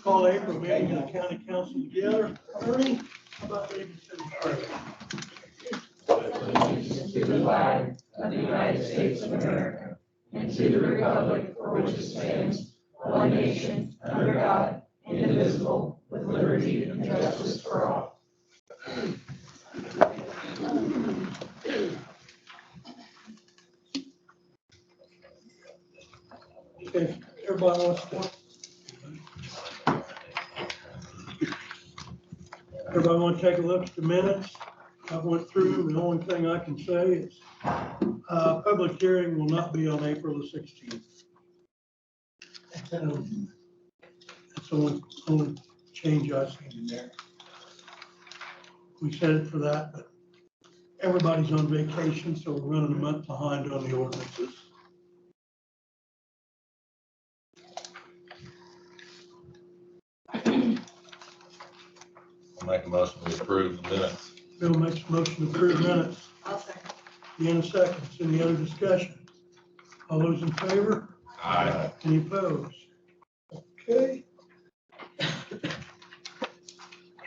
Call April meeting of the county council together. Ernie, how about David City? Allegiance to the flag of the United States of America and to the republic for which it stands, one nation, under God, indivisible, with liberty and justice for all. Okay, everybody wants to. Everybody want to take a look at the minutes? I went through, the only thing I can say is, public hearing will not be on April the 16th. That's the only change I've seen in there. We set it for that, but everybody's on vacation, so we're running a month behind on the ordinances. I'll make a motion to approve the minutes. Bill makes a motion to approve minutes. I'll second. Deanna seconds. Any other discussion? All those in favor? Aye. Any opposed? Okay.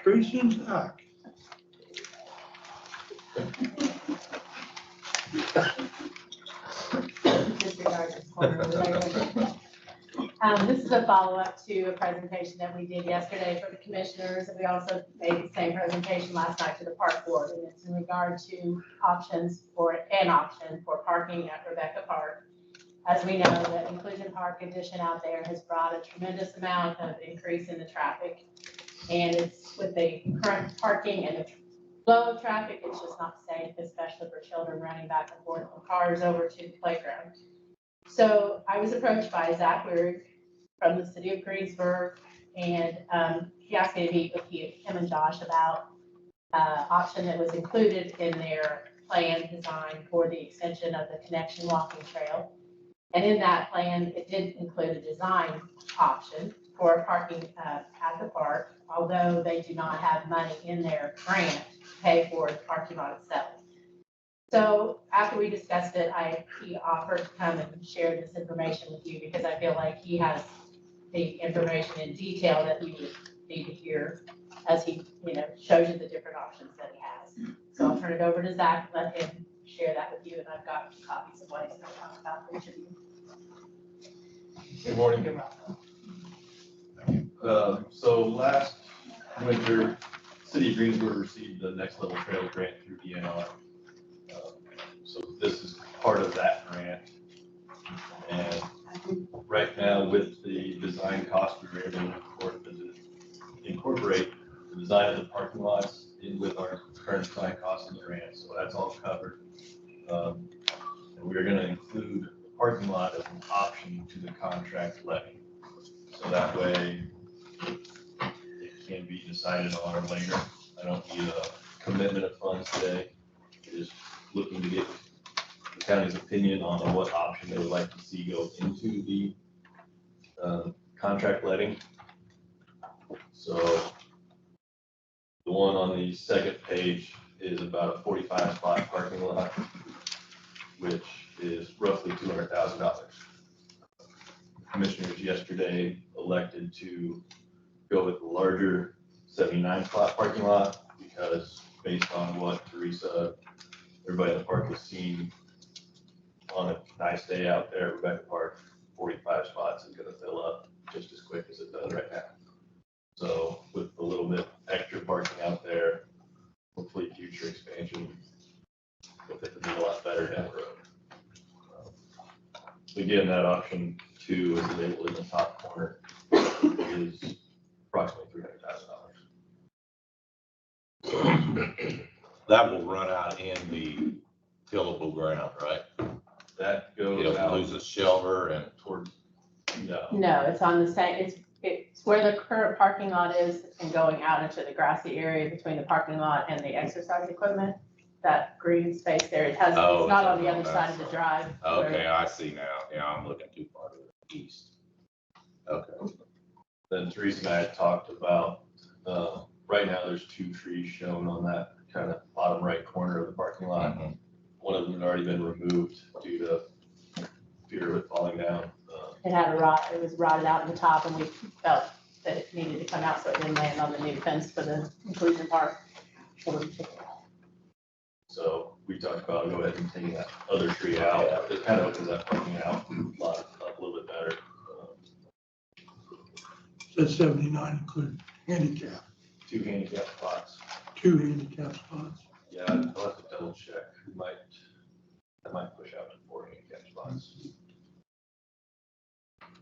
Treason's Act. Disregard this corner. This is a follow-up to a presentation that we did yesterday for the commissioners, and we also made the same presentation last night to the park board, and it's in regard to options for an option for parking at Rebecca Park. As we know, the Inclusion Park addition out there has brought a tremendous amount of increase in the traffic, and it's with the current parking and the flow of traffic, it's just not safe, especially for children running back and forth from cars over to the playground. So I was approached by Zach Weird from the city of Greensburg, and he asked me to meet with him and Josh about option that was included in their plan design for the extension of the connection walking trail. And in that plan, it did include a design option for parking at the park, although they do not have money in their grant to pay for the parking lot itself. So after we discussed it, he offered to come and share this information with you because I feel like he has the information in detail that you would need to hear as he, shows you the different options that he has. So I'll turn it over to Zach, let him share that with you, and I've got copies of what he's going to talk about for each of you. Good morning. So last winter, City of Greensburg received the Next Level Trail grant through DNR. So this is part of that grant. And right now with the design cost, we were able to incorporate the design of the parking lots in with our current design costs in the grant. So that's all covered. And we're going to include the parking lot as an option to the contract levy. So that way it can be decided on later. I don't need a commitment of funds today. Just looking to get the county's opinion on what option they would like to see go into the contract letting. So the one on the second page is about a 45 spot parking lot, which is roughly $200,000. Commissioners yesterday elected to go with the larger 79 spot parking lot because based on what Teresa, everybody in the park has seen on a nice day out there at Rebecca Park, 45 spots is going to fill up just as quick as it does right now. So with a little bit extra parking out there, hopefully future expansion will fit the need a lot better down the road. Again, that option 2 is labeled in the top corner is approximately $300,000. That will run out in the tillable ground, right? That goes It'll out lose a shelter and towards, No, it's on the same, it's where the current parking lot is and going out into the grassy area between the parking lot and the exercise equipment. That green space there, it's not on the other side of the drive. okay, I see now. Yeah, I'm looking too far to the east. Okay. then Teresa and I had talked about, right now there's 2 trees shown on that kind of bottom right corner of the parking lot. Mhm. One of them had already been removed due to fear of it falling down. It had a rot, it was rotted out in the top, and we felt that it needed to come out, so it didn't land on the new fence for the inclusion park. So we talked about go ahead and taking that other tree out. It kind of opens that parking out a little bit better. Said 79 include handicap, 2 handicap spots. 2 handicap spots. Yeah, I'll have to double check. I might push out to 4 handicap spots.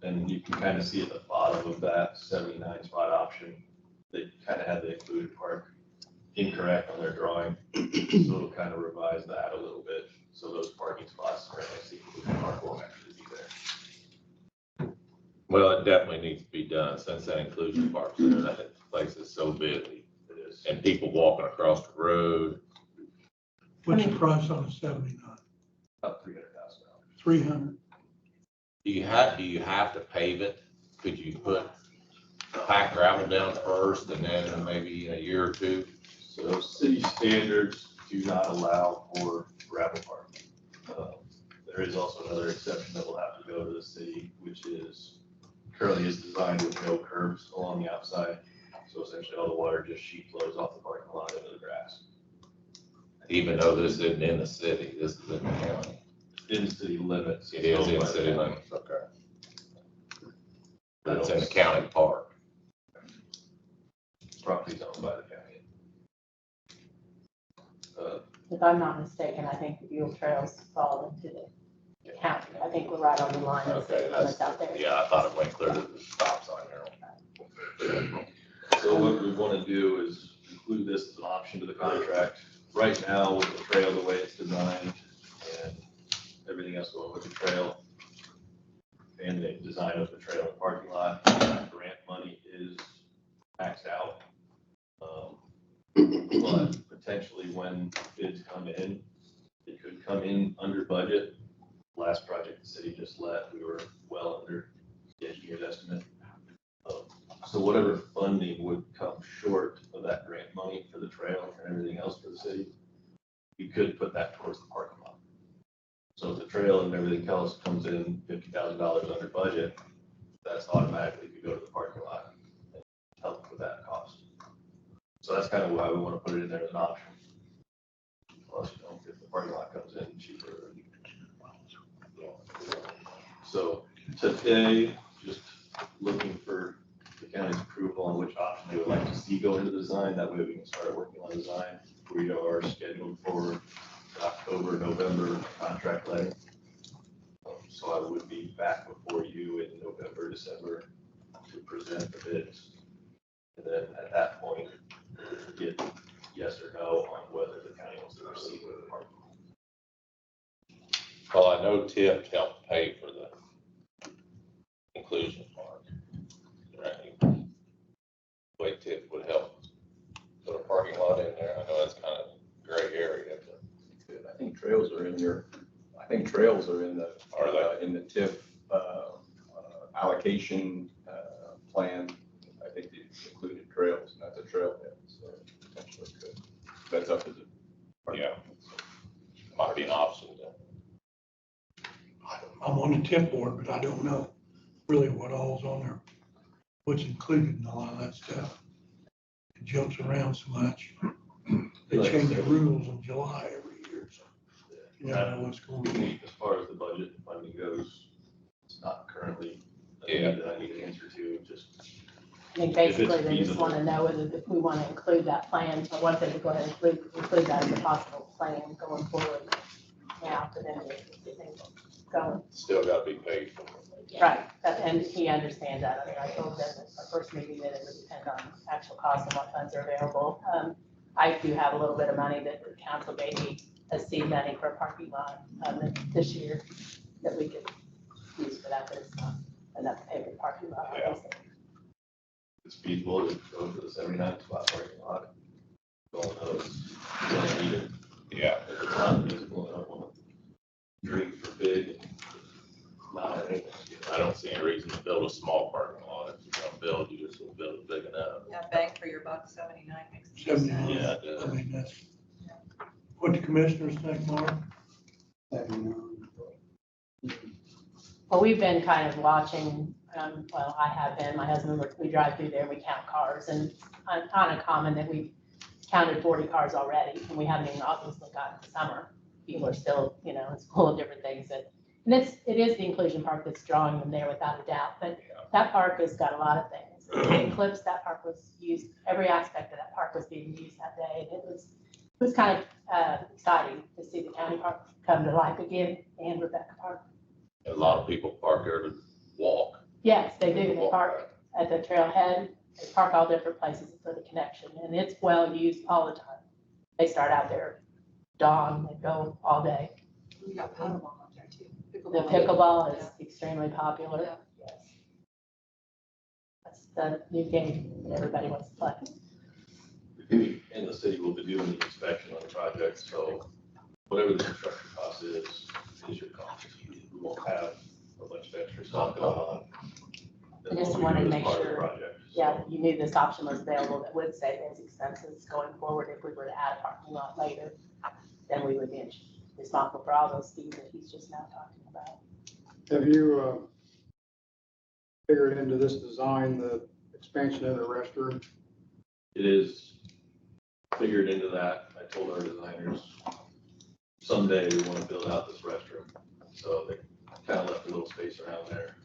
And you can kind of see at the bottom of that 79 spot option, they kind of had the included park incorrect on their drawing. So it'll kind of revise that a little bit. So those parking spots right next to the included park won't actually be there. Well, it definitely needs to be done since that inclusion park's there. That place is so busy. It is. And people walking across the road. What's the price on a 79? About $300,000. 300. Do you have to pave it? Could you put pack gravel down first and then maybe in a year or two? So city standards do not allow for gravel parking. There is also another exception that will have to go to the city, which is currently is designed with no curbs along the outside. So essentially all the water just sheet flows off the parking lot into the grass. Even though this isn't in the city, this is in the county. In city limits. It is in But city limits, okay. But it's in the county park. Property's owned by the county. If I'm not mistaken, I think the Buell Trails fall into the county. I think we're right on the line of Okay, city limits out there. Yeah, I thought it went clear to the stop sign there. So what we want to do is include this as an option to the contract. Right now with the trail, the way it's designed and everything else going with the trail and the design of the trail and parking lot, grant money is maxed out. But potentially when bids come in, it could come in under budget. Last project the city just let, we were well under the engineer's estimate. So whatever funding would come short of that grant money for the trail and everything else for the city, you could put that towards the parking lot. So if the trail and everything else comes in $50,000 under budget, that's automatically could go to the parking lot and help with that cost. So that's kind of why we want to put it in there as an option. Plus, if the parking lot comes in cheaper. So today, just looking for the county's approval on which option they would like to see go into the design. That way we can start working on design. We are scheduled for October, November contract letting. So I would be back before you in November, December to present the bids. And then at that point, get yes or no on whether the county wants to proceed with the parking. Well, I know TIP helped pay for the inclusion park. Right? Wait, TIP would help put a parking lot in there. I know that's kind of gray area, but. I think trails are in your, I think trails are in the, Are they? in the TIF allocation plan. I think it's included trails, and that's a trailhead, so potentially could. That's up to the. Yeah. Might be an option then. I'm on the tip board, but I don't know really what all's on there, what's included in all of that stuff. It jumps around so much. They change the rules in July every year, so you never know what's going on. As far as the budget and funding goes, it's not currently a Yeah. need that I need an answer to, just. I think basically they just want to know whether if we want to include that plan, so I want them to go ahead and include that as a possible plan going forward. Now, for them to get things going. Still got to be paid for. Right, and he understands that. I mean, I told them at our first meeting that it would depend on actual cost and what funds are available. I do have a little bit of money that the council gave me as seed money for a parking lot this year that we could use for that, but it's not enough to pay for the parking lot. Yeah. It's feasible to go for the 79 spot parking lot. All those, you don't need it. Yeah. If it's not feasible, I don't want to drink for big. Not anything. I don't see any reason to build a small parking lot. If you're gonna build, you just will build it big enough. Yeah, bang for your buck, 79 makes sense. 79. Yeah, it I does. mean, that's what the commissioners think, Mark. Well, we've been kind of watching Well, I have been, my husband, we drive through there, we count cars, and kind of common that we've counted 40 cars already, and we haven't even obviously gotten to summer. People are still, it's full of different things and it is the inclusion park that's drawing them there without a doubt, but that park has got a lot of things. In Eclipse, that park was used, every aspect of that park was being used that day, and it was kind of exciting to see the county park come to life again, and Rebecca Park. A lot of people park there to walk. Yes, they do. They park at the trailhead. They park all different places for the connection, and it's well used all the time. They start out there dawn, they go all day. We got paddleball out there too. The pickleball is extremely popular. Yeah. Yes. That's the new game that everybody wants to play. And the city will be doing the inspection on the project, so whatever the construction cost is your cost. We won't have a bunch of extra stuff going on. I just wanted to make That's part of the sure, project, so. yeah, you knew this option was available that would save those expenses going forward. If we were to add a parking lot later, then we would be responsible for all those fees that he's just now talking about. Have you figured into this design, the expansion of the restroom? It is figured into that. I told our designers, someday we want to build out this restroom. So they kind of left a little space around there.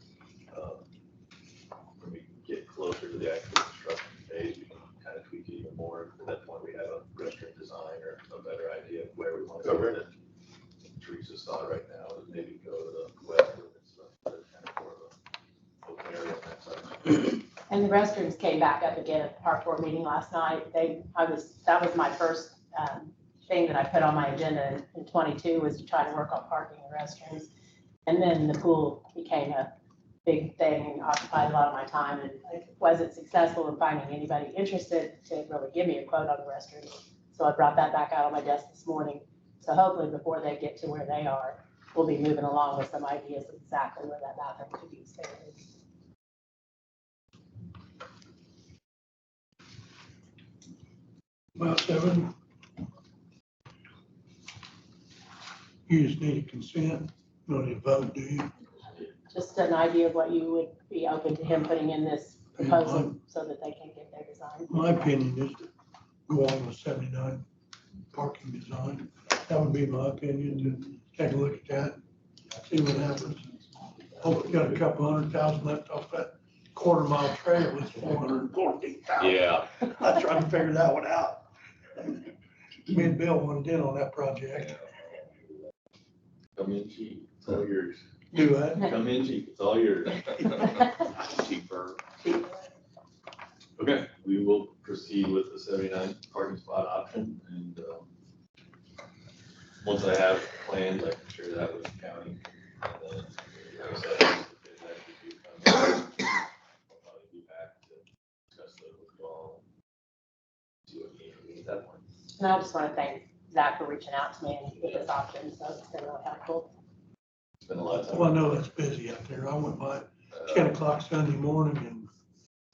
When we get closer to the actual construction phase, we can kind of tweak it even more. At that point, we have a restroom design or a better idea of where we want to go with it. Teresa's thought right now is maybe go to the west of it, so that's kind of more of a open area on that side. And the restrooms came back up again at the park board meeting last night. That was my first thing that I put on my agenda in 22 was to try to work on parking and restrooms. And then the pool became a big thing and occupied a lot of my time, and I wasn't successful in finding anybody interested to really give me a quote on the restrooms. So I brought that back out on my desk this morning. So hopefully before they get to where they are, we'll be moving along with some ideas of exactly where that bathroom could be expanded. About 7. You just need a consent, you don't need a vote, do you? Just an idea of what you would be open to him putting in this proposal so that they can get their design. My opinion is to go on with 79 parking design. That would be my opinion, to take a look at that, see what happens. Hope we got a couple $100,000 left off that quarter-mile trail, it's 414,000. Yeah, I tried to figure that one out. Me and Bill wanted in on that project. Come in cheap, it's all yours. Do that. Come in cheap, it's all yours. cheaper. Okay, we will proceed with the 79 parking spot option, and once I have plans, I can share that with the county. And then, like I said, if it actually do come, I'll probably be back to discuss that with you all. See what you need at that point. And I just want to thank Zach for reaching out to me and with this option, so it's been really helpful. It's been a lot of time. Well, I know it's busy out there. I went by 10 o'clock Sunday morning and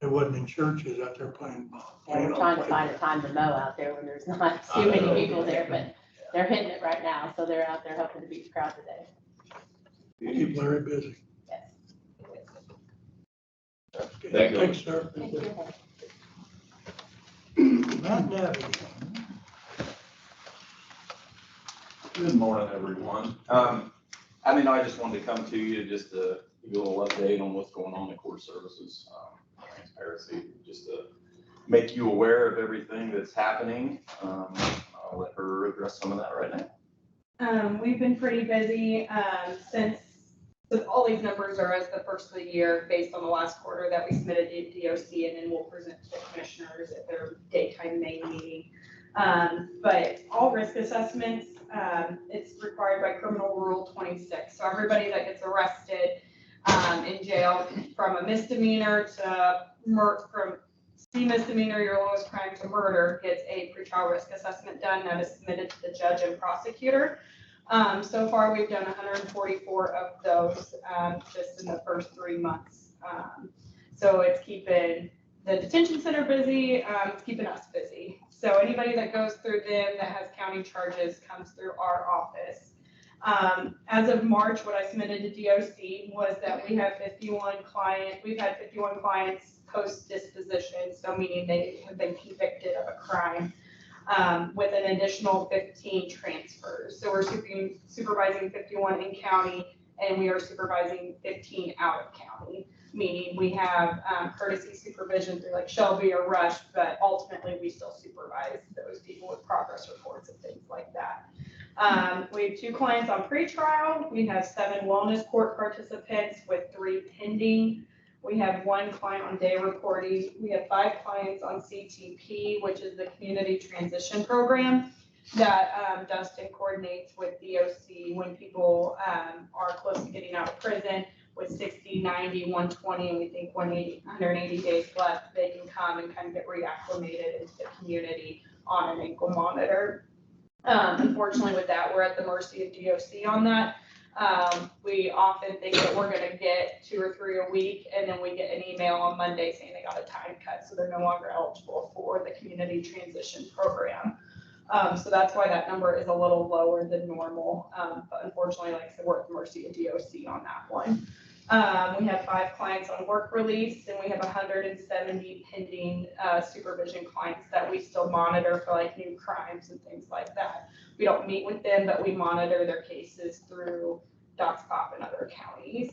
there wasn't any churches out there playing ball. Yeah, we're trying to find a time to mow out there when there's not too many people there, but they're hitting it right now, so they're out there hoping to beat the crowd today. Keep Larry busy. Yes. Thank you. Thanks, sir. Thank you. Matt Nevy. Good morning, everyone. I just wanted to come to you just to give you a little update on what's going on in court services, transparency, just to make you aware of everything that's happening. I'll let her address some of that right now. We've been pretty busy, since all these numbers are as the first of the year based on the last quarter that we submitted to DOC, and then we'll present to the commissioners at their daytime May meeting. But all risk assessments, it's required by criminal rule 26. So everybody that gets arrested in jail from a misdemeanor to from C misdemeanor, your lowest crime, to murder gets a pretrial risk assessment done that is submitted to the judge and prosecutor. So far, we've done 144 of those just in the first 3 months. So it's keeping the detention center busy, it's keeping us busy. So anybody that goes through them that has county charges comes through our office. As of March, what I submitted to DOC was that we've had 51 clients post disposition, so meaning they have been convicted of a crime, with an additional 15 transfers. So we're supervising 51 in county, and we are supervising 15 out of county, meaning we have courtesy supervision through like Shelby or Rush, but ultimately we still supervise those people with progress reports and things like that. We have 2 clients on pretrial. We have 7 wellness court participants with 3 pending. We have 1 client on day reporting. We have 5 clients on CTP, which is the Community Transition Program that Dustin coordinates with DOC when people are close to getting out of prison with 60, 90, 120, and we think 180 days left, they can come and kind of get reacclimated into the community on an ankle monitor. Unfortunately with that, we're at the mercy of DOC on that. We often think that we're gonna get 2 or 3 a week, and then we get an email on Monday saying they got a time cut, so they're no longer eligible for the community transition program. So that's why that number is a little lower than normal. But unfortunately, like I said, we're at the mercy of DOC on that one. We have 5 clients on work release, and we have 170 pending supervision clients that we still monitor for like new crimes and things like that. We don't meet with them, but we monitor their cases through DocsCop and other counties.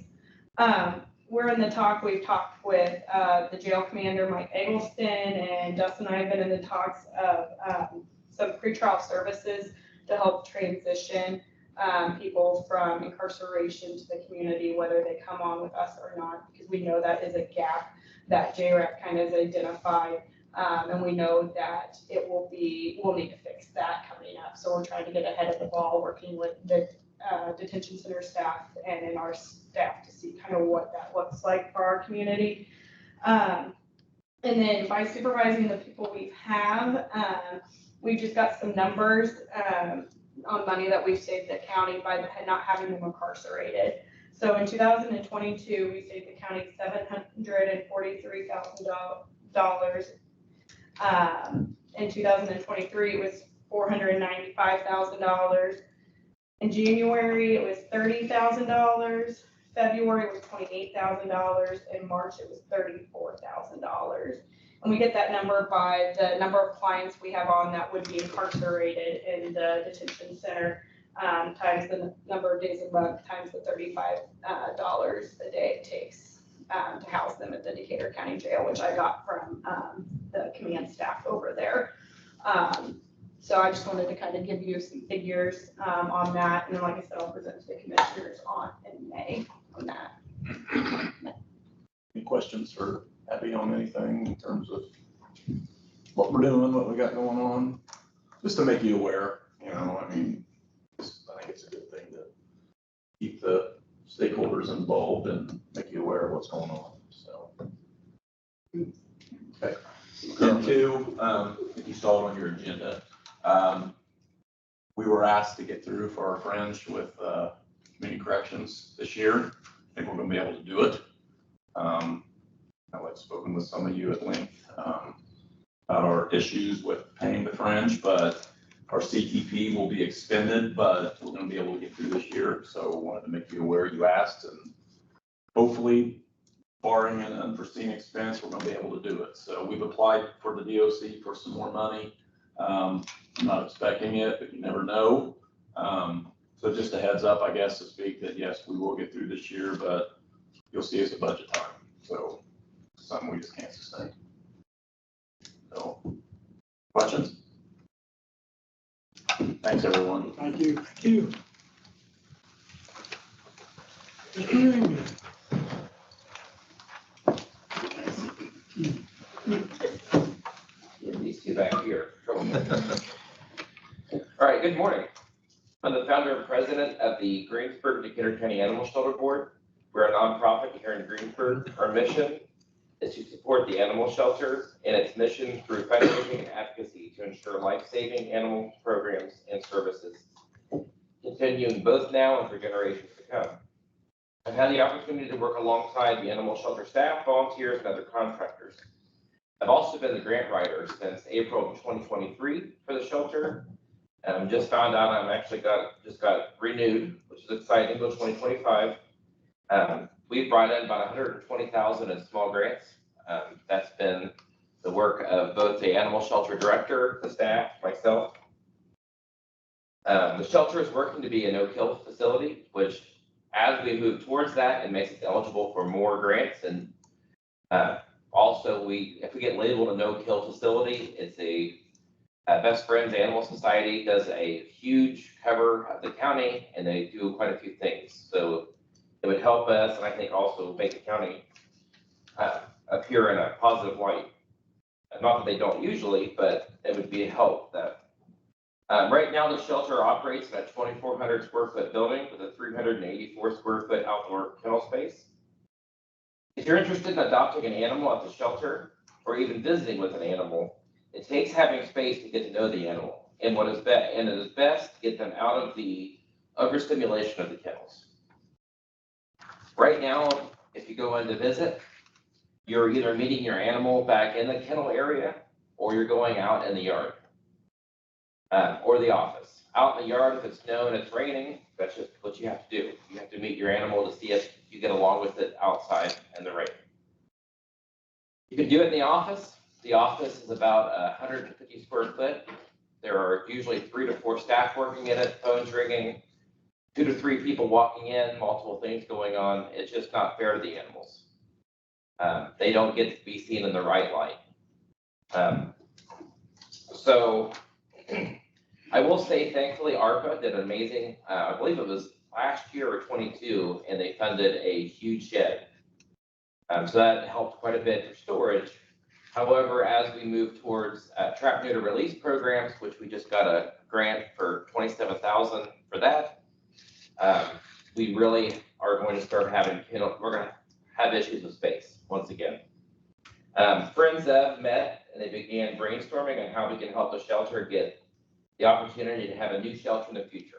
We're in the talk, we've talked with the jail commander, Mike Eggleston, and Dustin and I have been in the talks of some pretrial services to help transition people from incarceration to the community, whether they come on with us or not, because we know that is a gap that JRAP kind of identified. And we know that we'll need to fix that coming up. So we're trying to get ahead of the ball, working with the detention center staff and in our staff to see kind of what that looks like for our community. And then by supervising the people we have, we've just got some numbers on money that we've saved the county by not having them incarcerated. So in 2022, we saved the county $743,000. In 2023, it was $495,000. In January, it was $30,000. February was $28,000. In March, it was $34,000. And we get that number by the number of clients we have on that would be incarcerated in the detention center, times the number of days a month, times the $35 a day it takes to house them at the Decatur County Jail, which I got from the command staff over there. So I just wanted to kind of give you some figures on that. And then, like I said, I'll present to the commissioners in May on that. Any questions for Abby on anything in terms of what we're doing, what we got going on? Just to make you aware, I mean, I think it's a good thing to keep the stakeholders involved and make you aware of what's going on, so. Okay. And 2, if you saw it on your agenda, we were asked to get through for our fringe with community corrections this year. I think we're gonna be able to do it. I've spoken with some of you at length about our issues with paying the fringe, but our CTP will be expended, but we're going to be able to get through this year. So wanted to make you aware you asked, and hopefully, barring an unforeseen expense, we're going to be able to do it. So we've applied for the DOC for some more money. I'm not expecting it, but you never know. So just a heads up, I guess, to speak that yes, we will get through this year, but you'll see us at budget time. So something we just can't sustain. So, questions? Thanks, everyone. Thank you. Thank you. Mr. Ewing. Get these 2 back here. All right, good morning. I'm the founder and president of the Greensburg Decatur County Animal Shelter Board. We're a nonprofit here in Greensburg. Our mission is to support the animal shelter and its mission through fundraising and advocacy to ensure life-saving animal programs and services, continuing both now and for generations to come. I've had the opportunity to work alongside the animal shelter staff, volunteers, and other contractors. I've also been the grant writer since April of 2023 for the shelter, Just found out just got renewed, which is exciting, till 2025. We've brought in about 120,000 in small grants. That's been the work of both the animal shelter director, the staff, myself. The shelter is working to be a no-kill facility, which as we move towards that, it makes us eligible for more grants. And also, if we get labeled a no-kill facility, it's a Best Friends Animal Society does a huge cover of the county, and they do quite a few things. So it would help us, and I think also make the county appear in a positive light. Not that they don't usually, but it would be a help. That right now the shelter operates in a 2,400 square foot building with a 384 square foot outdoor kennel space. If you're interested in adopting an animal at the shelter or even visiting with an animal, it takes having space to get to know the animal, and it is best to get them out of the overstimulation of the kennels. Right now, if you go in to visit, you're either meeting your animal back in the kennel area, or you're going out in the yard, or the office. Out in the yard, if it's snow and it's raining, that's just what you have to do. You have to meet your animal to see if you get along with it outside in the rain. You can do it in the office. The office is about 150 square foot. There are usually 3 to 4 staff working in it, phones ringing, 2 to 3 people walking in, multiple things going on. It's just not fair to the animals. They don't get to be seen in the right light. So I will say, thankfully, ARPA did an amazing, I believe it was last year or 22, and they funded a huge shed. So that helped quite a bit for storage. However, as we move towards trap, neuter, release programs, which we just got a grant for $27,000 for that, we really are going to start having, we're going to have issues with space once again. Friends have met and they began brainstorming on how we can help the shelter get the opportunity to have a new shelter in the future.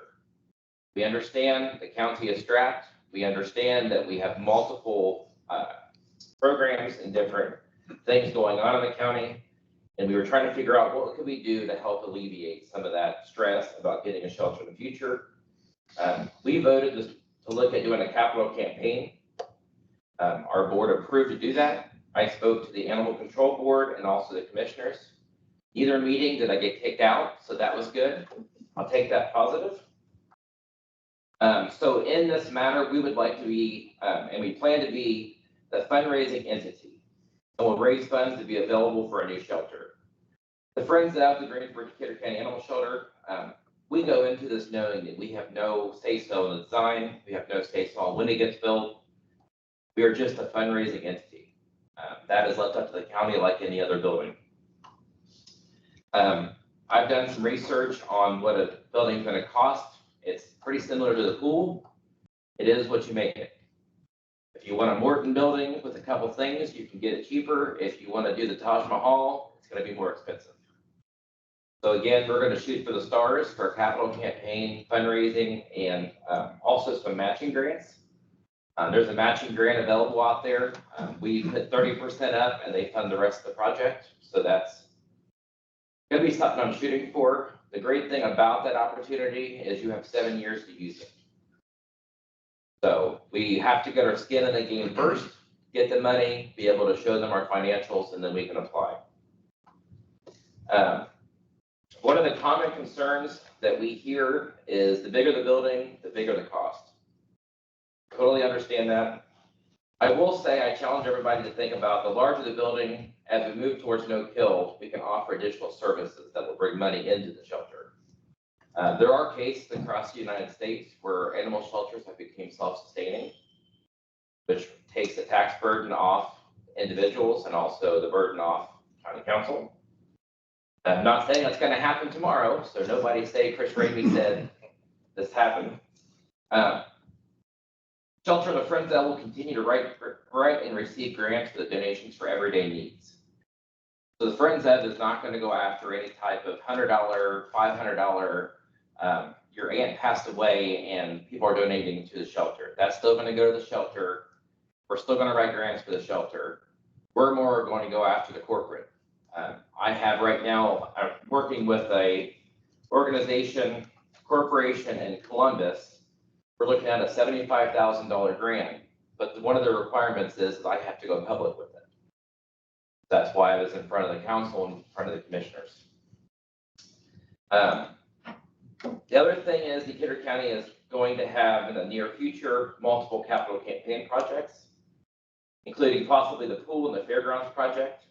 We understand the county is strapped. We understand that we have multiple programs and different things going on in the county. And we were trying to figure out what could we do to help alleviate some of that stress about getting a shelter in the future. We voted to look at doing a capital campaign. Our board approved to do that. I spoke to the animal control board and also the commissioners. Neither meeting did I get kicked out, so that was good. I'll take that positive. So in this matter, we would like to be, and we plan to be, the fundraising entity. And we'll raise funds to be available for a new shelter. The Friends of the Greensburg Decatur County Animal Shelter, we go into this knowing that we have no say-so in the design. We have no say-so on when it gets built. We are just a fundraising entity. That is left up to the county like any other building. I've done some research on what a building is going to cost. It's pretty similar to the pool. It is what you make it. If you want a Morton building with a couple things, you can get it cheaper. If you want to do the Taj Mahal, it's going to be more expensive. So again, we're going to shoot for the stars for a capital campaign, fundraising, and also some matching grants. There's a matching grant available out there. We put 30% up and they fund the rest of the project. So that's going to be something I'm shooting for. The great thing about that opportunity is you have 7 years to use it. So we have to get our skin in the game first, get the money, be able to show them our financials, and then we can apply. One of the common concerns that we hear is the bigger the building, the bigger the cost. Totally understand that. I will say, I challenge everybody to think about the larger the building, as we move towards no kill, we can offer additional services that will bring money into the shelter. There are cases across the United States where animal shelters have become self-sustaining, which takes the tax burden off individuals and also the burden off county council. I'm not saying that's going to happen tomorrow, so nobody say Chris Ramey said this happened. Shelter of the Friends will continue to write and receive grants for the donations for everyday needs. So the Friends is not going to go after any type of $100, $500, your aunt passed away and people are donating to the shelter. That's still going to go to the shelter. We're still going to write grants for the shelter. We're more going to go after the corporate. I have right now, I'm working with a organization, corporation in Columbus. We're looking at a $75,000 grant, but one of the requirements is that I have to go public with it. That's why I was in front of the council and in front of the commissioners. The other thing is Decatur County is going to have in the near future multiple capital campaign projects, including possibly the pool and the fairgrounds project.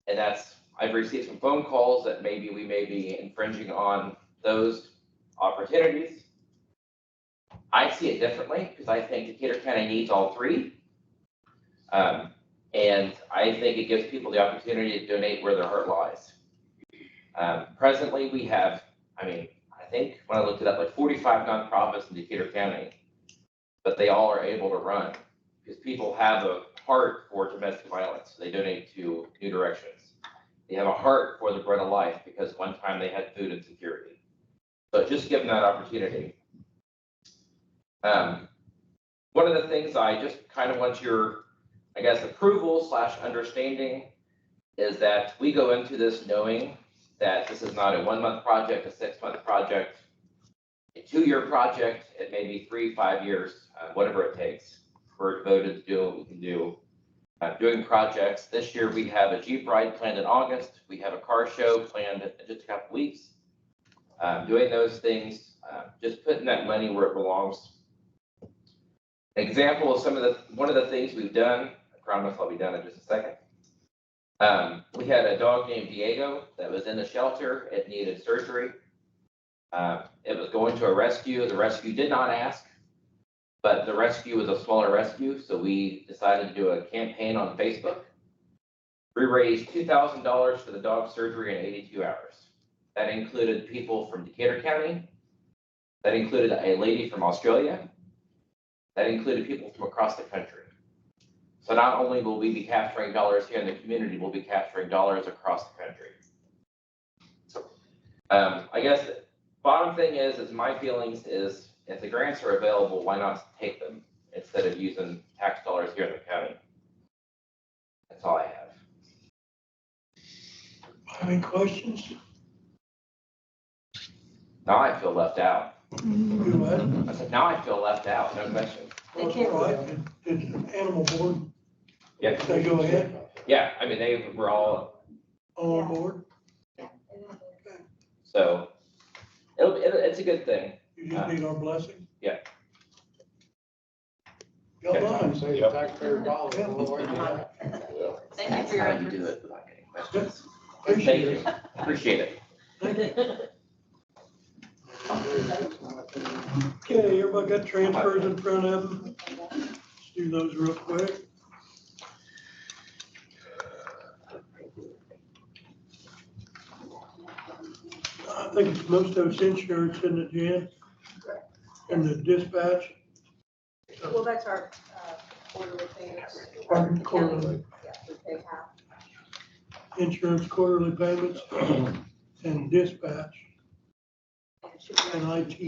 And I've received some phone calls that maybe we may be infringing on those opportunities. I see it differently because I think Decatur County needs all three. And I think it gives people the opportunity to donate where their heart lies. Presently, we have, I think when I looked it up, like 45 nonprofits in Decatur County, but they all are able to run because people have a heart for domestic violence. They donate to New Directions. They have a heart for the Bread of Life because one time they had food insecurity. So just give them that opportunity. One of the things I just kind of want your, I guess, approval / understanding is that we go into this knowing that this is not a 1-month project, a 6-month project, a 2-year project, it may be 3, 5 years, whatever it takes. We're devoted to do what we can do. Doing projects. This year we have a Jeep ride planned in August. We have a car show planned in just a couple weeks. Doing those things, just putting that money where it belongs. An example of one of the things we've done, I promise I'll be done in just a second. We had a dog named Diego that was in the shelter. It needed surgery. It was going to a rescue. The rescue did not ask, but the rescue was a smaller rescue. So we decided to do a campaign on Facebook. We raised $2,000 for the dog surgery in 82 hours. That included people from Decatur County. That included a lady from Australia. That included people from across the country. So not only will we be capturing dollars here in the community, we'll be capturing dollars across the country. I guess the bottom thing is my feelings is if the grants are available, why not take them instead of using tax dollars here in the county? That's all I have. Any questions? Now I feel left out. Do what? I said, now I feel left out, no question. Well, that's all right. Did the animal board, Yeah, they go ahead, yeah, I mean, they were all, all on board? so it's a good thing. You just need our blessing? Yeah. Y'all done. Save the taxpayer dollars. Thank you for your How you do it without getting questions. Appreciate Thank you, appreciate it. Okay, everybody got transfers in front of them? Let's do those real quick. I think it's most of it's insurance, isn't it, Jan? And the dispatch, Well, that's our quarterly payments. Pardon, quarterly. Yeah, we pay half. insurance quarterly payments, and dispatch, And it should be and IT.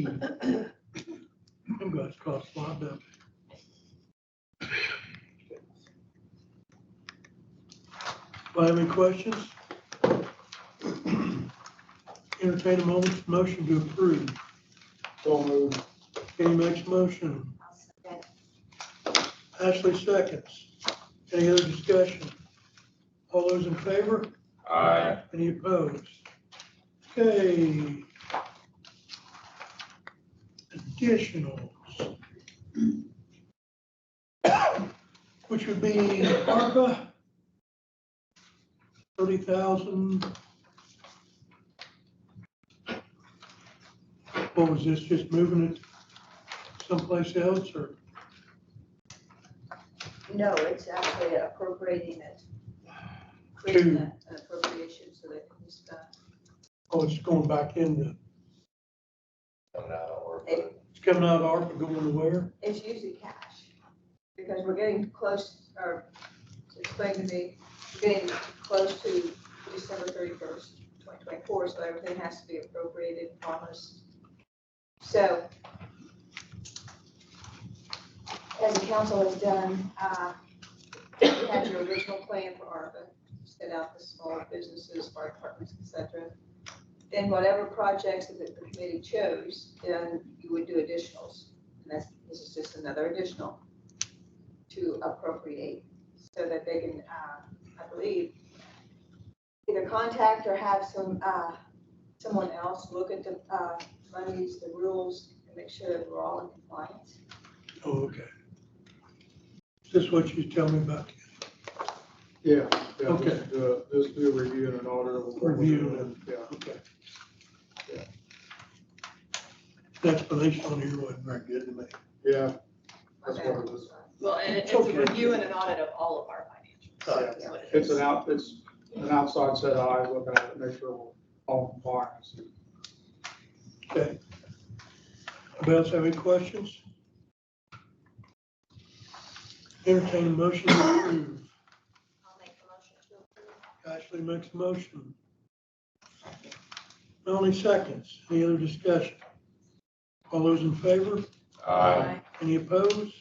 Them guys cost a lot, don't they? Do I have any questions? Entertain a motion to approve. So moved. Kenny makes a motion. I'll second. Ashley seconds. Any other discussion? All those in favor? Aye. Any opposed? Okay. Additionals. Which would be ARPA, 30,000. What was this, just moving it someplace else, or? No, it's actually appropriating it. Creating an appropriation so that it can be spent. Oh, it's going back into, Coming out or. it's coming out of ARPA going to where? It's usually cash, because we're getting close, or explain to me, we're getting close to December 31st, 2024, so everything has to be appropriated, promised. So, as the council has done, you had your original plan for ARPA, set out the small businesses, fire departments, et cetera. then whatever projects that the committee chose, then you would do additionals. And this is just another additional to appropriate so that they can, I believe, either contact or have someone else look at the monies, the rules, and make sure that we're all in compliance. Oh, okay. Is this what you tell me about? Yeah. Yeah, Okay. Just do a review and an audit of what we're Review doing. and- Yeah. Okay. The explanation on here wasn't very good to me. Yeah, that's what it is. Well, and it's Okay. a review and an audit of all of our financials. Right. That's what it It's is. an outside set of eyes looking at it, make sure we're all compliant. Okay. Anybody else have any questions? Entertain a motion to approve. I'll make a motion to approve. Ashley makes a motion. Melanie seconds. Any other discussion? All those in favor? Aye. Any opposed?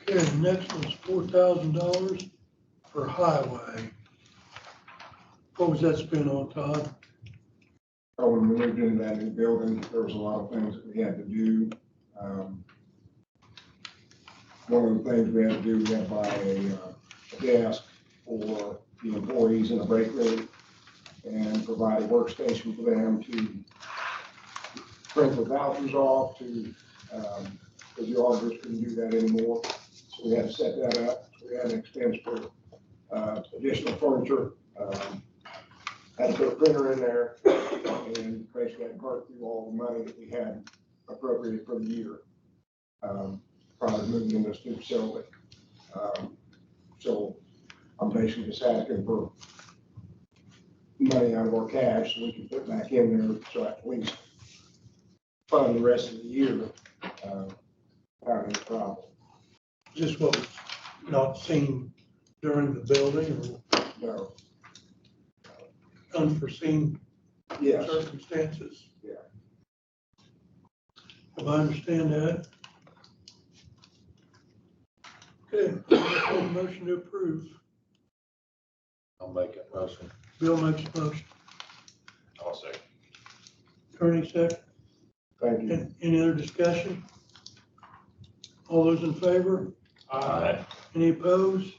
Okay, next one's $4,000 for highway. What was that spent on, Todd? Oh, when we moved into that new building, there was a lot of things that we had to do. One of the things we had to do, we had to buy a desk for the employees in the break room and provide a workstation for them to print the vouchers off to, because the auditors couldn't do that anymore. So we had to set that up. So we had an expense for additional furniture. Had to put a printer in there and basically had to work through all the money that we had appropriated for the year. Prior to moving into this new facility. So I'm basically just asking for money out of our cash so we can put back in there, so at least fund the rest of the year, without any problem. Is this what was not seen during the building or No, unforeseen yes, circumstances? Yeah. If I understand that. Okay, motion to approve. I'll make a motion. Bill makes a motion. I'll say. Attorney second. thank you. Any other discussion? All those in favor? Aye. Any opposed?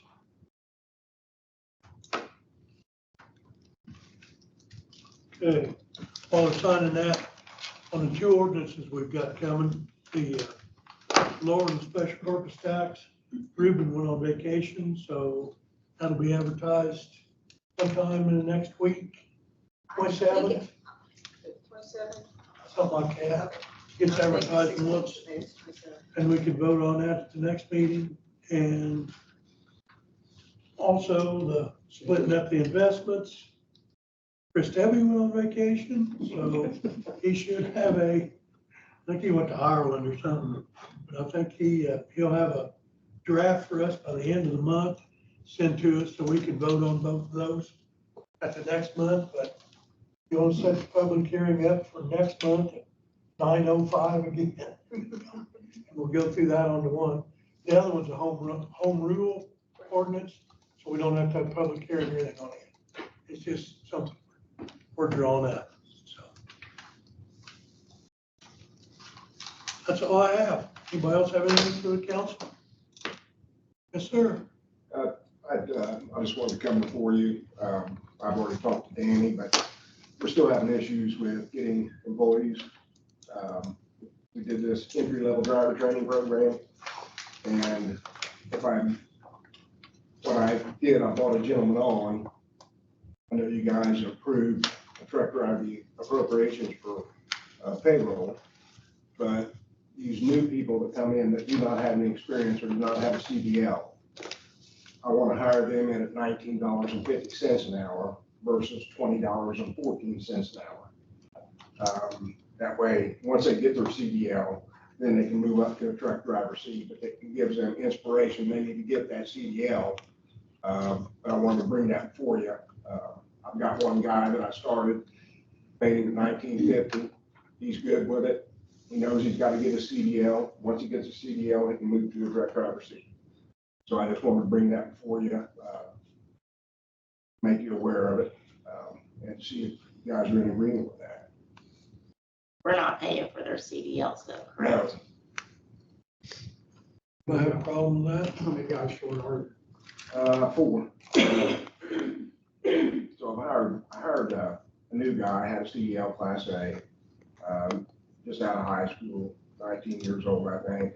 Okay, while we're signing that, on the two ordinances we've got coming, the lowering the special purpose tax, Ruben went on vacation, so that'll be advertised sometime in the next week, 27th, 27. something like that. Gets advertised once, and we can vote on that at the next meeting. And also the splitting up the investments. Chris Debbie went on vacation, so he should have I think he went to Ireland or something. But I think he'll have a draft for us by the end of the month, send to us so we can vote on both of those at the next month. But you want to set the public hearing up for next month at 9:05 again. And we'll go through that on to one. The other one's a home rule ordinance, so we don't have to have a public hearing or anything on it. It's just something we're drawing up, so. That's all I have. Anybody else have anything for the council? Yes, sir. I just wanted to come before you. I've already talked to Danny, but we're still having issues with getting employees. We did this entry-level driver training program, and what I did, I brought a gentleman on. I know you guys approved a truck driver appropriations for payroll, but these new people that come in that do not have any experience or do not have a CDL, I want to hire them in at $19.50 an hour versus $20.14 an hour. That way, once they get their CDL, then they can move up to a truck driver seat, but it gives them inspiration. They need to get that CDL. But I wanted to bring that for you. I've got one guy that I started painting in 1950. He's good with it. He knows he's got to get a CDL. Once he gets a CDL, he can move to a direct driver seat. So I just wanted to bring that for you, make you aware of it, and see if you guys are in agreement with that. We're not paying for their CDLs though, correct? Do I have a problem with that? How many guys short are Four. So I hired a new guy, had a CDL Class A, just out of high school, 19 years old, I think.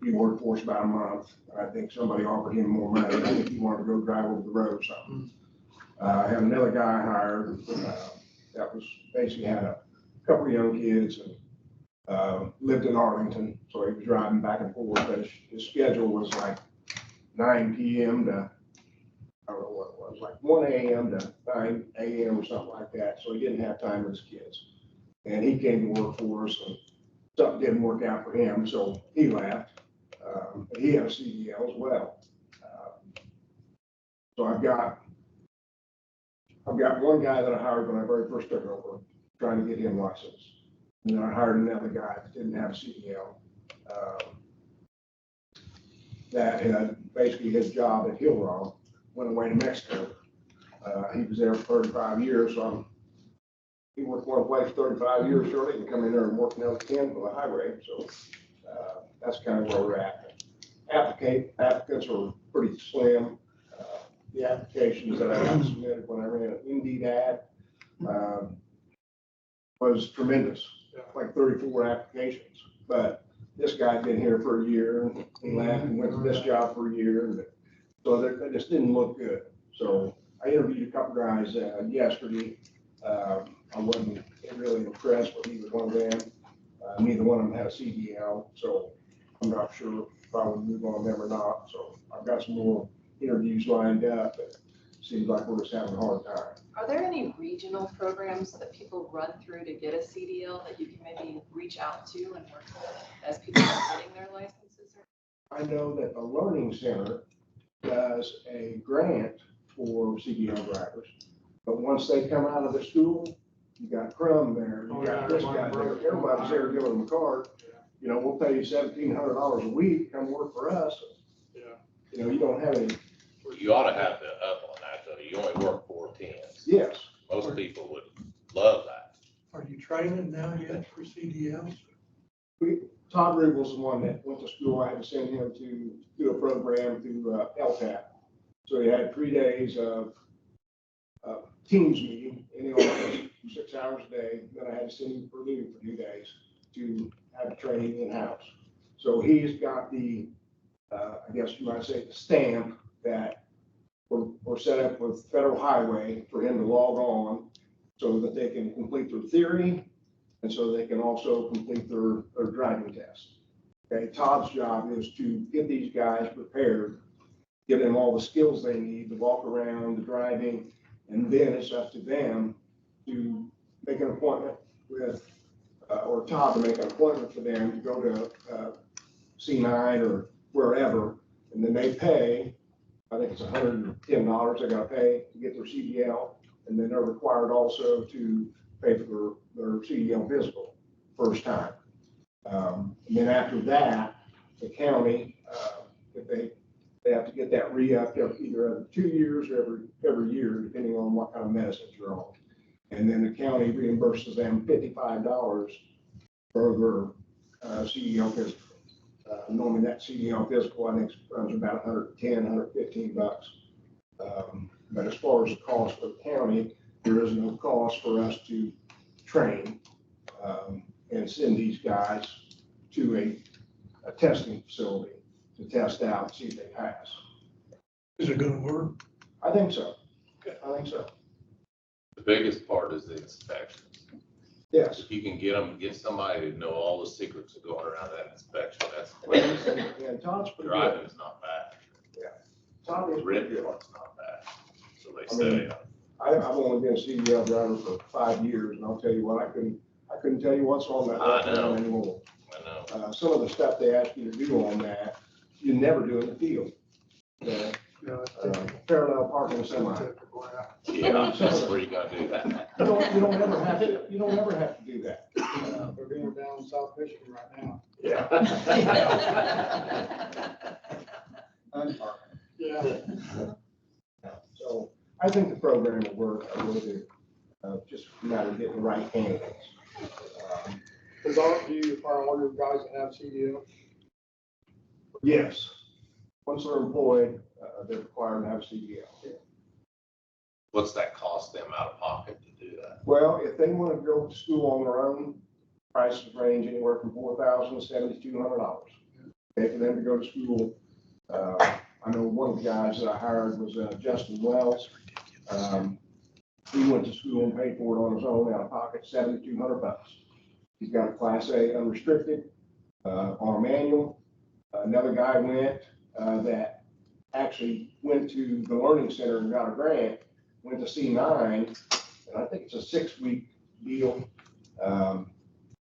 He worked for us about a month. I think somebody offered him more money. I think he wanted to go drive over the road or something. I had another guy hired, that was basically had a couple of young kids and lived in Arlington, so he was driving back and forth, but his schedule was like 9 p.m. to, I don't know what it was, like 1 a.m. to 9 a.m. or something like that, so he didn't have time with his kids. And he came to work for us, and something didn't work out for him, so he left. But he had a CDL as well. So I've got one guy that I hired when I very first took over, trying to get him licensed. And then I hired another guy that didn't have a CDL. That had basically his job at Hillrock went away to Mexico. He was there for 35 years, so he worked one place 35 years, sure, he can come in there and work another 10 for the highway, so that's kind of where we're at. Applicants are pretty slim. The applications that I had submitted when I ran an Indeed ad was tremendous, like 34 applications. But this guy'd been here for a year, and he left and went to this job for a year, and so they just didn't look good. So I interviewed a couple guys yesterday. I wasn't really impressed with either one of them. Neither one of them had a CDL, so I'm not sure if I would move on them or not. So I've got some more interviews lined up, but it seems like we're just having a hard time. Are there any regional programs that people run through to get a CDL that you can maybe reach out to and work with as people are getting their licenses? I know that the Learning Center does a grant for CDL drivers, but once they come out of the school, you got Crum there, you got this guy there, everybody's there giving them a card. You know, we'll pay you $1,700 a week, come work for us. Yeah. You know, you don't have any. You ought to have the up on that, though. You only work 4 10s. Yes. Most people would love that. Are you training now yet for CDLs? Todd Rugel's the one that went to school. I had to send him to do a program through LTAP. So he had 3 days of Teams meeting in the office, 6 hours a day. Then I had to send him to Purdue for 2 days to have training in-house. So he's got the, I guess you might say, the stamp that we're set up with Federal Highway for him to log on so that they can complete their theory and so they can also complete their driving test. Okay, Todd's job is to get these guys prepared, give them all the skills they need to walk around, the driving, and then it's up to them to make an appointment with, or Todd to make an appointment for them to go to C9 or wherever, and then they pay, I think it's $110 they gotta pay to get their CDL, and then they're required also to pay for their CDL physical first time. And then after that, the county, if they have to get that re-upped either every 2 years or every year, depending on what kind of medicines you're on. And then the county reimburses them $55 for their CDL physical. Normally that CDL physical, I think, runs about $110, $115. But as far as the cost for the county, there is no cost for us to train and send these guys to a testing facility to test out and see if they pass. Is it gonna work? I think so. I think so. The biggest part is the inspections. Yes. If you can get somebody to know all the secrets of going around that inspection, that's. And Todd's pretty Driving good. is not bad. Yeah. Todd is The pretty written good. part's not bad. So they I mean, say. I've only been a CDL driver for 5 years, and I'll tell you what, I couldn't tell you what's on that I know. road anymore. I know. some of the stuff they ask you to do on that, you never do in the field. The, parallel parking semi. Yeah, that's where you gotta do that. You don't ever have to, do that. We're going down South Michigan right now. Yeah. Yeah. So I think the program will work. I really do. Just a matter of getting the right candidates. Does all, do you require all your guys to have CDL? Yes. Once they're employed, they're required to have a CDL. What's that cost them out of pocket to do that? Well, if they want to go to school on their own, prices range anywhere from $4,000 to $7,200. Okay, for them to go to school. I know one of the guys that I hired was Justin Wells. He went to school and paid for it on his own out of pocket, $7,200. He's got a Class A unrestricted on a manual. Another guy went that actually went to the Learning Center and got a grant, went to C9, and I think it's a 6-week deal.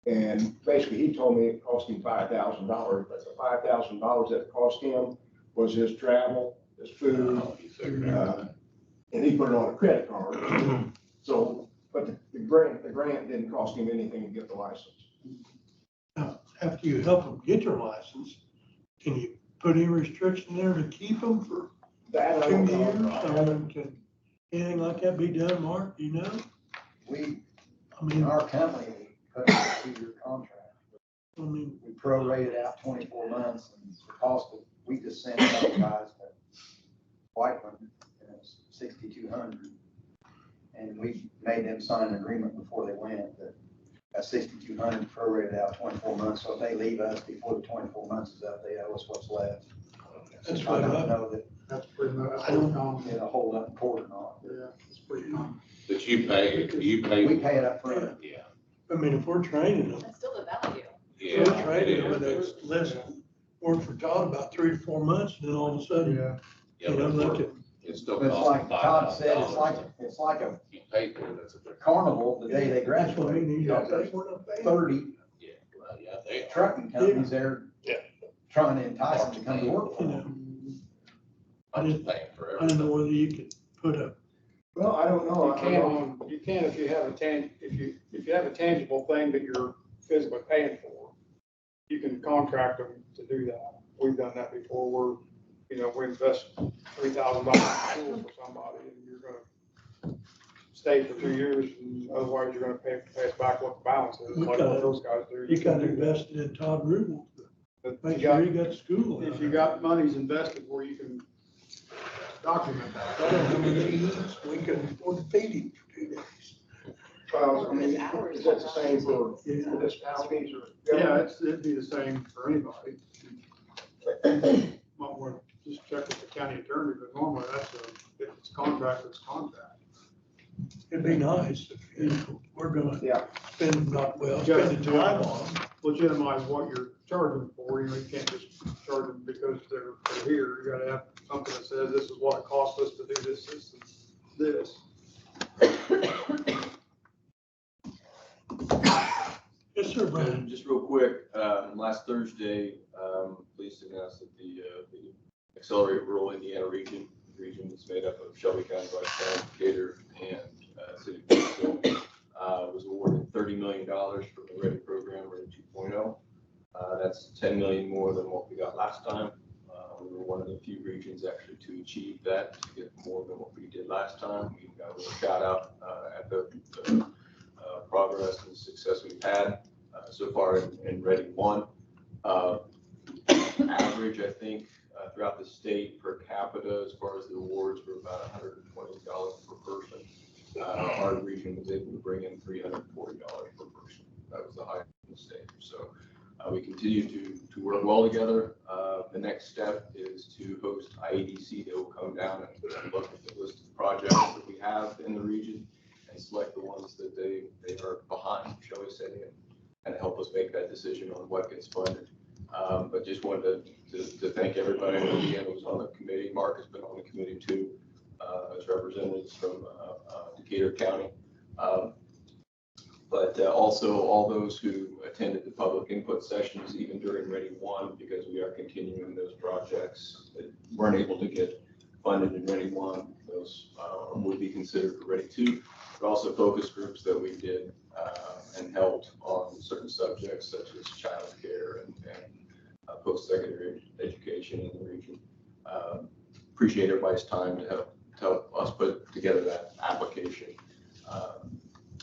And basically, he told me it cost him $5,000, but the $5,000 that it cost him was his travel, his food, and he put it on a credit card. So, but the grant didn't cost him anything to get the license. Now, after you help them get their license, can you put any restriction there to keep them for That I 2 don't years? know. I mean, can anything like that be done, Mark? Do you know? I mean, Our company put a 2-year contract. We prorated out 24 months and the cost of, we just sent out guys to Whiteland, and it was 6,200. And we made them sign an agreement before they went that 6,200 prorated out 24 months. So if they leave us before the 24 months is up, they owe us what's left. That's I what don't know that That's pretty much, that's I don't- common. it'll hold up in court or not. Yeah, it's pretty common. But you pay. We pay it up front. Yeah. I mean, if we're training them, That's still the value. if we're Yeah. training them, it and is. it's less work for Todd, about 3 to 4 months, and then all of a sudden, Yeah. Yeah, you know, but look at, it still But it's costs like Todd said, it's like a You pay for it, that's a different. carnival the day they that's what we graduate. need. You know, there's We're not paying. 30 Yeah, well, yeah, they are. trucking companies there Yeah. trying to entice them to come to work for You them. know, I'm just paying for I don't know everything. whether you could put a, Well, I don't know. You can if you have if you have a tangible thing that you're physically paying for, you can contract them to do that. We've done that before where, we invest $3,000 in school for somebody and you're gonna stay for 2 years and otherwise you're gonna pay us back what the balance is, We like got what it. those guys do. you can got do that. invested in Todd Rubel, But make you sure got- you got school. If you got monies invested where you can document I that. don't know how many he eats, we could afford to feed him for 2 days. Well, I mean, is that the same for municipalities or? Yeah, it'd be the same for anybody. Might want to just check with the county attorney, but normally if it's contract, it's contract. It'd be nice if, we're gonna Yeah. spend, not, well, spend the time on them. Legitimize what you're charging for, you can't just charge them because they're here, you gotta have something that says this is what it costs us to do this, this, and this. Yes, sir, Brian. And just real quick, last Thursday, pleased to announce that the Accelerate Rural Indiana region is made up of Shelby County, Rice County, Decatur, and City of Brownsville, was awarded $30 million for the READY program, READY 2.0. That's $10 million more than what we got last time. We were one of the few regions actually to achieve that, to get more than what we did last time. We got a little shout out at the progress and success we've had so far in Reading 1. Average, I think, throughout the state per capita, as far as the awards, were about $120 per person. Our region was able to bring in $340 per person. That was the highest in the state. So we continue to work well together. The next step is to host IEDC. They will come down and look at the list of projects that we have in the region and select the ones that they are behind, shall we say, and help us make that decision on what gets funded. But just wanted to thank everybody. Again, who was on the committee. Mark has been on the committee too, as representatives from Decatur County. But also all those who attended the public input sessions, even during Ready One, because we are continuing those projects that weren't able to get funded in Ready One, those would be considered for Ready Two. But also focus groups that we did and helped on certain subjects such as childcare and post-secondary education in the region. Appreciate everybody's time to help us put together that application,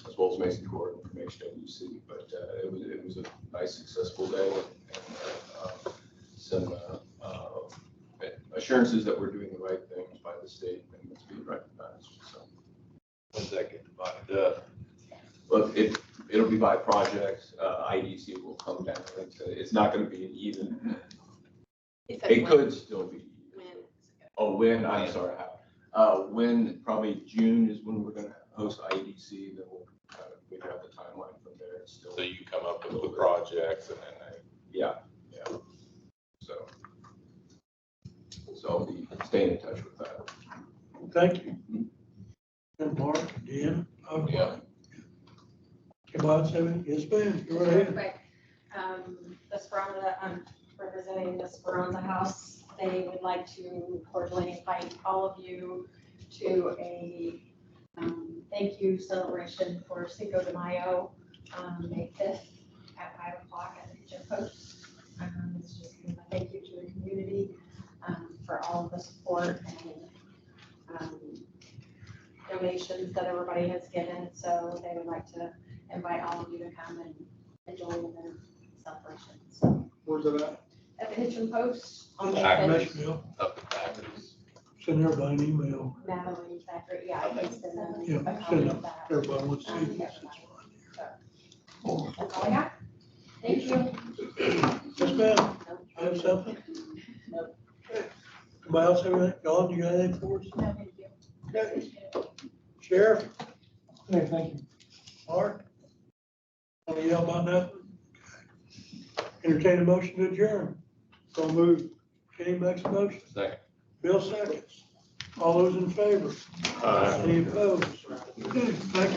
as well as Mason Court Information WC. But it was a nice, successful day and some assurances that we're doing the right things by the state and it's being recognized. So, When's that get divided up? well, it'll be by project. IDC will come down. It's not going to be an even. It could still be. Oh, when, I'm sorry. When, probably June is when we're gonna host IEDC, then we'll kind of figure out the timeline from there. It's still. So you come up with the projects and then Yeah. So I'll be staying in touch with that. Thank you. And Mark, Dan, Yeah. Anybody else have any? Yes, ma'am, go ahead. Quick, the Speranza, I'm representing the Speranza House. They would like to cordially invite all of you to a thank you celebration for Cinco de Mayo, May 5th at 5 o'clock at the Kitchen Post. It's just kind of a thank you to the community for all of the support and donations that everybody has given. So they would like to invite all of you to come and join in their celebration. So Where's it at? at the Kitchen Post on May Back. 5th. Nashville, up the backers. send everybody an email. Natalie Zachary, yeah, I can send them Yeah, a copy send of them. that. Everybody wants to see this, it's That's all I got. Thank you. fine. Yes, ma'am, you have something? Nope. Anybody else have anything? John, you got anything for us? No, thank you. Okay. Sheriff? Okay, thank you. Mark? Want to yell about nothing? Entertain a motion to adjourn. So moved. Kenny makes a motion. Second. Bill seconds. All those in favor? Any opposed? Okay, thank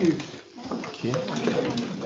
you.